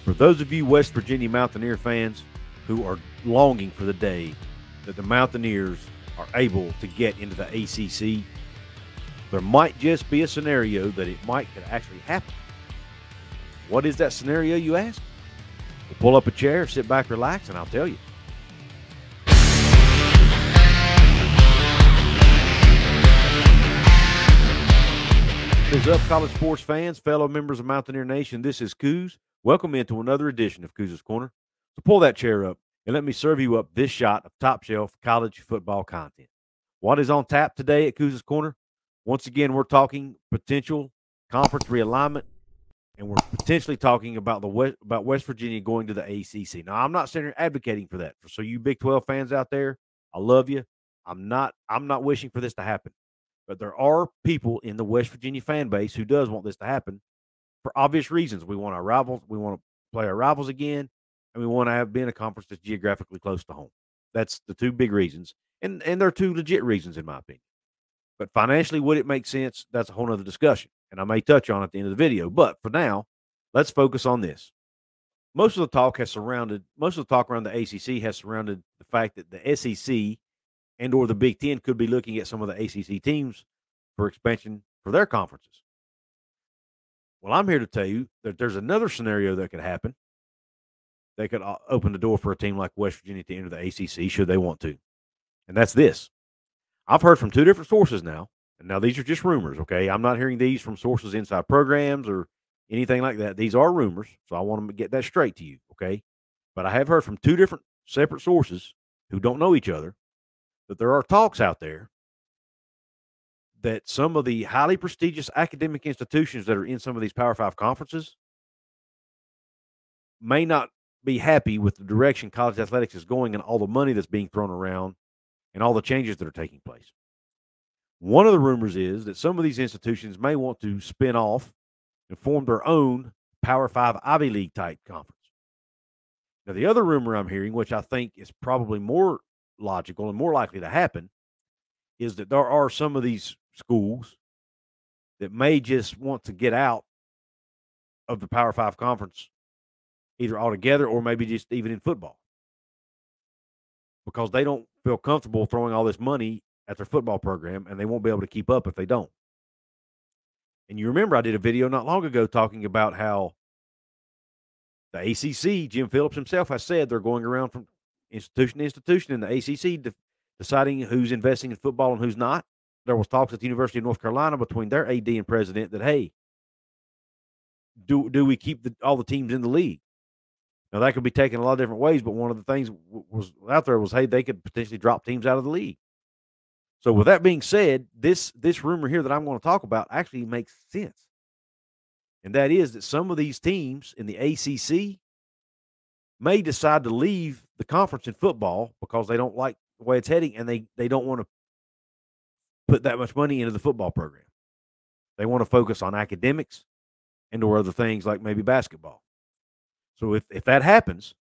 For those of you West Virginia Mountaineer fans who are longing for the day that the Mountaineers are able to get into the ACC, there might just be a scenario that it might could actually happen. What is that scenario, you ask? We'll pull up a chair, sit back, relax, and I'll tell you. What is up, college sports fans, fellow members of Mountaineer Nation? This is Coos. Welcome into another edition of Coos' Corner. So pull that chair up and let me serve you up this shot of top-shelf college football content. What is on tap today at Coos' Corner? Once again, we're talking potential conference realignment, and we're potentially talking about West Virginia going to the ACC. Now, I'm not sitting here advocating for that. So you Big 12 fans out there, I love you. I'm not wishing for this to happen. But there are people in the West Virginia fan base who does want this to happen for obvious reasons. We want our rivals. We want to play our rivals again, and we want to be in a conference that's geographically close to home. That's the two big reasons, and they're two legit reasons in my opinion. But financially, would it make sense? That's a whole other discussion, and I may touch on it at the end of the video. But for now, let's focus on this. Most of the talk around the ACC has surrounded the fact that the SEC and or the Big Ten could be looking at some of the ACC teams for expansion for their conferences. Well, I'm here to tell you that there's another scenario that could happen. They could open the door for a team like West Virginia to enter the ACC should they want to. And that's this. I've heard from two different sources now, and now these are just rumors, okay? I'm not hearing these from sources inside programs or anything like that. These are rumors, so I want to get that straight to you, okay? But I have heard from two different separate sources who don't know each other that there are talks out there that some of the highly prestigious academic institutions that are in some of these Power 5 conferences may not be happy with the direction college athletics is going and all the money that's being thrown around and all the changes that are taking place. One of the rumors is that some of these institutions may want to spin off and form their own Power 5 Ivy League type conference. Now, the other rumor I'm hearing, which I think is probably more logical and more likely to happen, is that there are some of these schools that may just want to get out of the Power 5 conference either altogether or maybe just even in football because they don't feel comfortable throwing all this money at their football program and they won't be able to keep up if they don't. And you remember I did a video not long ago talking about how the ACC, Jim Phillips himself has said they're going around from institution to institution in the ACC deciding who's investing in football and who's not. There was talks at the University of North Carolina between their AD and president that, hey, do we keep all the teams in the league? Now, that could be taken a lot of different ways, but one of the things was out there was, hey, they could potentially drop teams out of the league. So with that being said, this rumor here that I'm going to talk about actually makes sense. And that is that some of these teams in the ACC may decide to leave the conference in football because they don't like the way it's heading and they don't want to put that much money into the football program. They want to focus on academics and or other things like maybe basketball. So if that happens,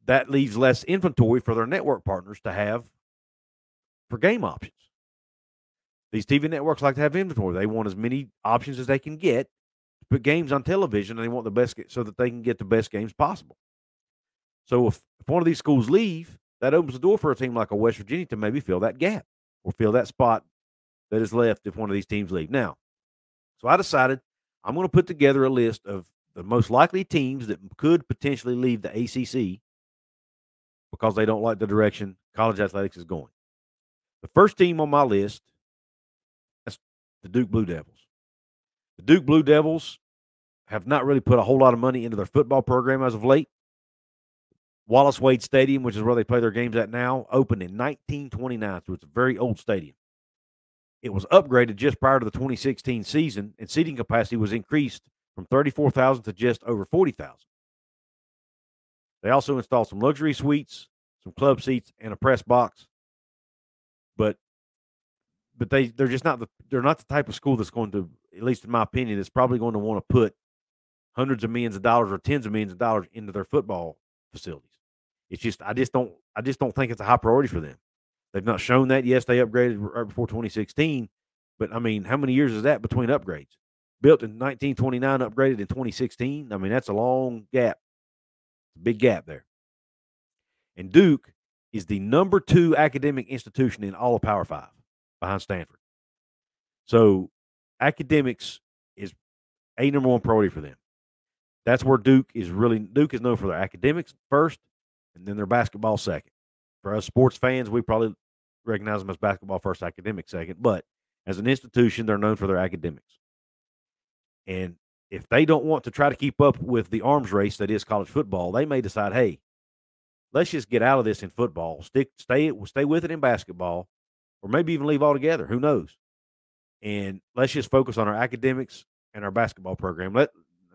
that leaves less inventory for their network partners to have for game options. These TV networks like to have inventory. They want as many options as they can get to put games on television, and they want the best so that they can get the best games possible. So if one of these schools leave, that opens the door for a team like a West Virginia to maybe fill that gap or fill that spot that is left if one of these teams leave. Now, so I decided I'm going to put together a list of the most likely teams that could potentially leave the ACC because they don't like the direction college athletics is going. The first team on my list is the Duke Blue Devils. The Duke Blue Devils have not really put a whole lot of money into their football program as of late. Wallace Wade Stadium, which is where they play their games at now, opened in 1929, so it's a very old stadium. It was upgraded just prior to the 2016 season, and seating capacity was increased from 34,000 to just over 40,000. They also installed some luxury suites, some club seats, and a press box. But they're just not they're not the type of school that's going to, at least in my opinion, that's probably going to want to put hundreds of millions of dollars or tens of millions of dollars into their football facilities. It's just I just don't think it's a high priority for them. They've not shown that. Yes, they upgraded right before 2016, but I mean, how many years is that between upgrades? built in 1929, upgraded in 2016. I mean, that's a long gap, big gap there. And Duke is the #2 academic institution in all of Power 5 behind Stanford. So academics is a #1 priority for them. That's where Duke is known for their academics first, and then their basketball second. For us sports fans, we probably recognize them as basketball first, academic second. But as an institution, they're known for their academics. And if they don't want to try to keep up with the arms race that is college football, they may decide, hey, let's just get out of this in football, stay with it in basketball, or maybe even leave altogether. Who knows? And let's just focus on our academics and our basketball program.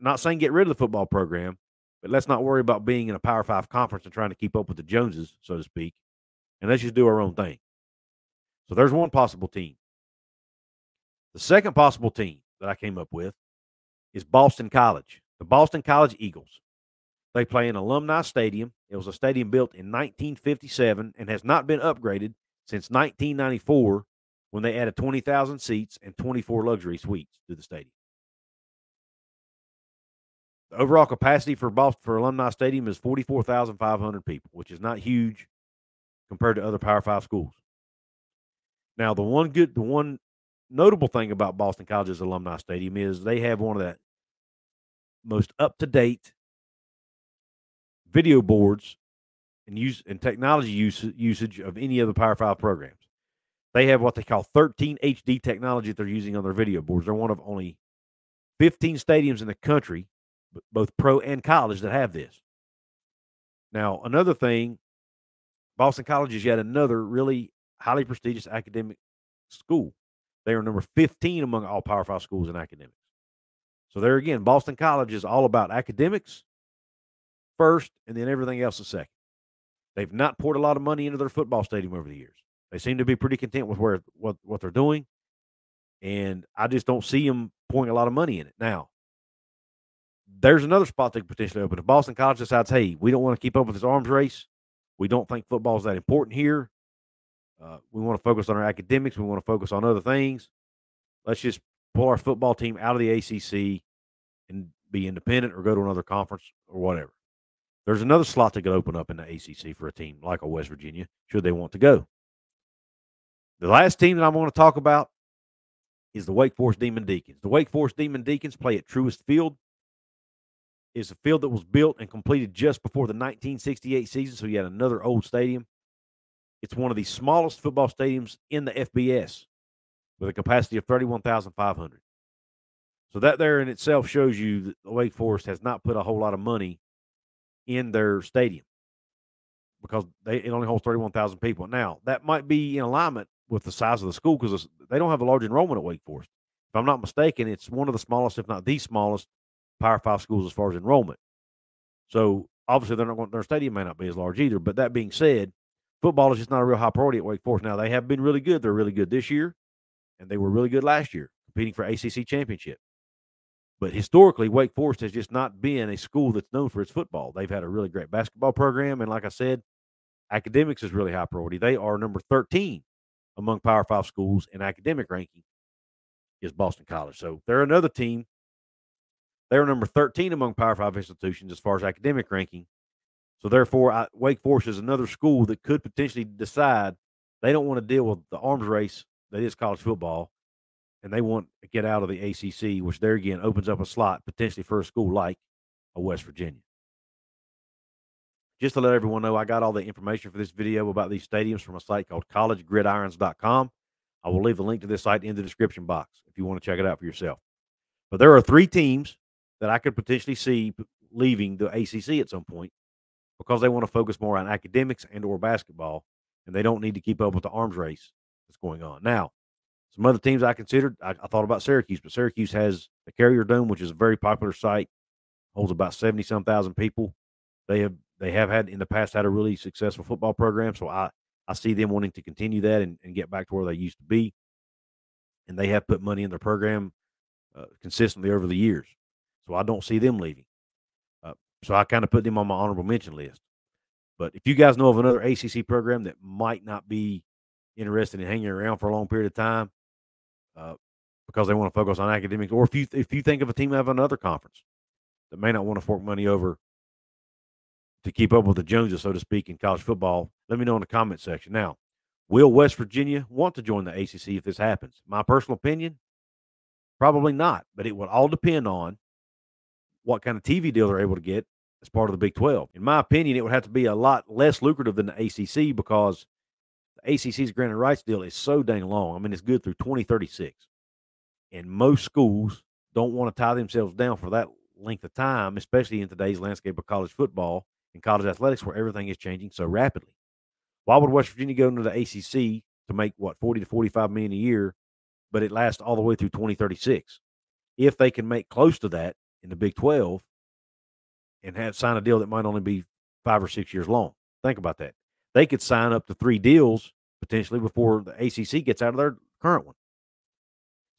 Not saying get rid of the football program, but let's not worry about being in a Power 5 conference and trying to keep up with the Joneses, so to speak. And let's just do our own thing. So there's one possible team. The second possible team that I came up with is Boston College, the Boston College Eagles. They play in Alumni Stadium. It was a stadium built in 1957 and has not been upgraded since 1994 when they added 20,000 seats and 24 luxury suites to the stadium. The overall capacity for Alumni Stadium is 44,500 people, which is not huge compared to other Power 5 schools. Now, the one notable thing about Boston College's Alumni Stadium is they have one of the most up-to-date video boards and technology usage of any of the Power 5 programs. They have what they call 13 HD technology that they're using on their video boards. They're one of only 15 stadiums in the country, both pro and college, that have this. Now, another thing, Boston College is yet another really highly prestigious academic school. They are number 15 among all Power 5 schools in academics. So there again, Boston College is all about academics first and then everything else is second. They've not poured a lot of money into their football stadium over the years. They seem to be pretty content with what they're doing, and I just don't see them pouring a lot of money in it. Now, there's another spot they could potentially open. If Boston College decides, hey, we don't want to keep up with this arms race, we don't think football is that important here, we want to focus on our academics, we want to focus on other things, let's just pull our football team out of the ACC and be independent or go to another conference or whatever. There's another slot that could open up in the ACC for a team like a West Virginia, should they want to go. The last team that I want to talk about is the Wake Forest Demon Deacons. The Wake Forest Demon Deacons play at Truist Field. It's a field that was built and completed just before the 1968 season, so you had another old stadium. It's one of the smallest football stadiums in the FBS with a capacity of 31,500. So that there in itself shows you that the Wake Forest has not put a whole lot of money in their stadium because it only holds 31,000 people. Now, that might be in alignment with the size of the school because they don't have a large enrollment at Wake Forest. If I'm not mistaken, it's one of the smallest, if not the smallest, Power 5 schools as far as enrollment. So obviously their stadium may not be as large either. But that being said, football is just not a real high priority at Wake Forest. Now, they have been really good. They're really good this year, and they were really good last year, competing for ACC championship. But historically, Wake Forest has just not been a school that's known for its football. They've had a really great basketball program, and like I said, academics is really high priority. They are number 13 among Power 5 schools in academic ranking is Boston College. So they're another team. They're number 13 among Power 5 institutions as far as academic ranking. So therefore, Wake Forest is another school that could potentially decide they don't want to deal with the arms race that is college football, and they want to get out of the ACC, which there again opens up a slot potentially for a school like a West Virginia. Just to let everyone know, I got all the information for this video about these stadiums from a site called collegegridirons.com. I will leave the link to this site in the description box if you want to check it out for yourself. But there are 3 teams that I could potentially see leaving the ACC at some point because they want to focus more on academics and or basketball, and they don't need to keep up with the arms race that's going on. Now, some other teams I considered, I thought about Syracuse, but Syracuse has the Carrier Dome, which is a very popular site, holds about 70-some thousand people. They have had in the past had a really successful football program, so I see them wanting to continue that and get back to where they used to be. And they have put money in their program consistently over the years, so I don't see them leaving. So I kind of put them on my honorable mention list. But if you guys know of another ACC program that might not be interested in hanging around for a long period of time, because they want to focus on academics, or if you think of a team out of another conference that may not want to fork money over to keep up with the Joneses, so to speak, in college football, let me know in the comment section. Now, will West Virginia want to join the ACC if this happens? My personal opinion, probably not, but it will all depend on what kind of TV deal they're able to get as part of the Big 12. In my opinion, it would have to be a lot less lucrative than the ACC because the ACC's granted rights deal is so dang long. I mean, it's good through 2036. And most schools don't want to tie themselves down for that length of time, especially in today's landscape of college football and college athletics where everything is changing so rapidly. Why would West Virginia go into the ACC to make, what, 40 to 45 million a year, but it lasts all the way through 2036? If they can make close to that in the Big 12 and sign a deal that might only be 5 or 6 years long. Think about that. They could sign up to 3 deals potentially before the ACC gets out of their current one.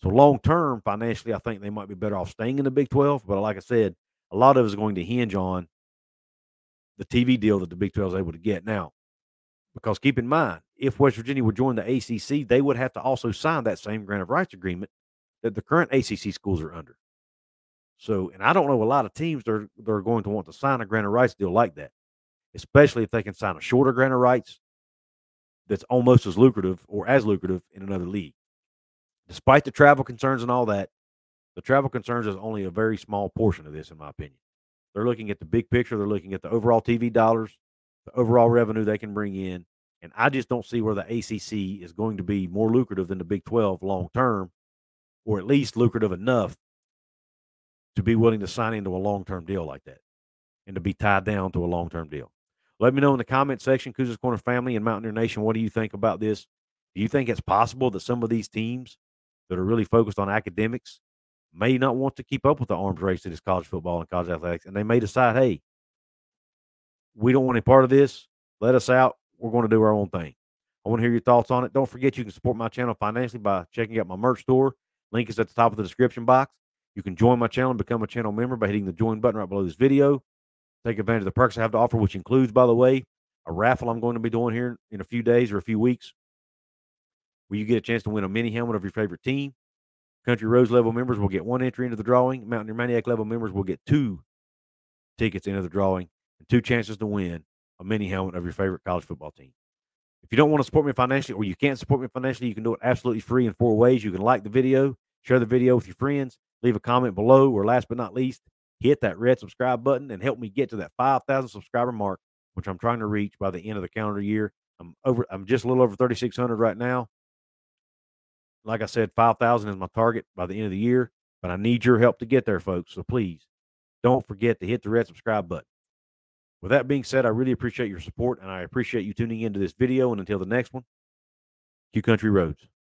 So long term, financially, I think they might be better off staying in the Big 12. But like I said, a lot of it is going to hinge on the TV deal that the Big 12 is able to get. Now, because keep in mind, if West Virginia would join the ACC, they would have to also sign that same grant of rights agreement that the current ACC schools are under. So, and I don't know a lot of teams that are going to want to sign a grant of rights deal like that, especially if they can sign a shorter grant of rights that's almost as lucrative or as lucrative in another league. Despite the travel concerns and all that, the travel concerns is only a very small portion of this, in my opinion. They're looking at the big picture. They're looking at the overall TV dollars, the overall revenue they can bring in. And I just don't see where the ACC is going to be more lucrative than the Big 12 long term, or at least lucrative enough to be willing to sign into a long-term deal like that and to be tied down to a long-term deal. Let me know in the comment section, Cougars Corner family and Mountaineer Nation, what do you think about this? Do you think it's possible that some of these teams that are really focused on academics may not want to keep up with the arms race that is college football and college athletics, and they may decide, hey, we don't want any part of this. Let us out. We're going to do our own thing. I want to hear your thoughts on it. Don't forget you can support my channel financially by checking out my merch store. Link is at the top of the description box. You can join my channel and become a channel member by hitting the join button right below this video. Take advantage of the perks I have to offer, which includes, by the way, a raffle I'm going to be doing here in a few days or a few weeks where you get a chance to win a mini helmet of your favorite team. Country Roads level members will get 1 entry into the drawing. Mountaineer Maniac level members will get 2 tickets into the drawing and 2 chances to win a mini helmet of your favorite college football team. If you don't want to support me financially or you can't support me financially, you can do it absolutely free in 4 ways. You can like the video, share the video with your friends, leave a comment below, or last but not least, hit that red subscribe button and help me get to that 5,000 subscriber mark, which I'm trying to reach by the end of the calendar year. I'm just a little over 3,600 right now. Like I said, 5,000 is my target by the end of the year, but I need your help to get there, folks. So please don't forget to hit the red subscribe button. With that being said, I really appreciate your support, and I appreciate you tuning into this video. And until the next one, Q Country Roads.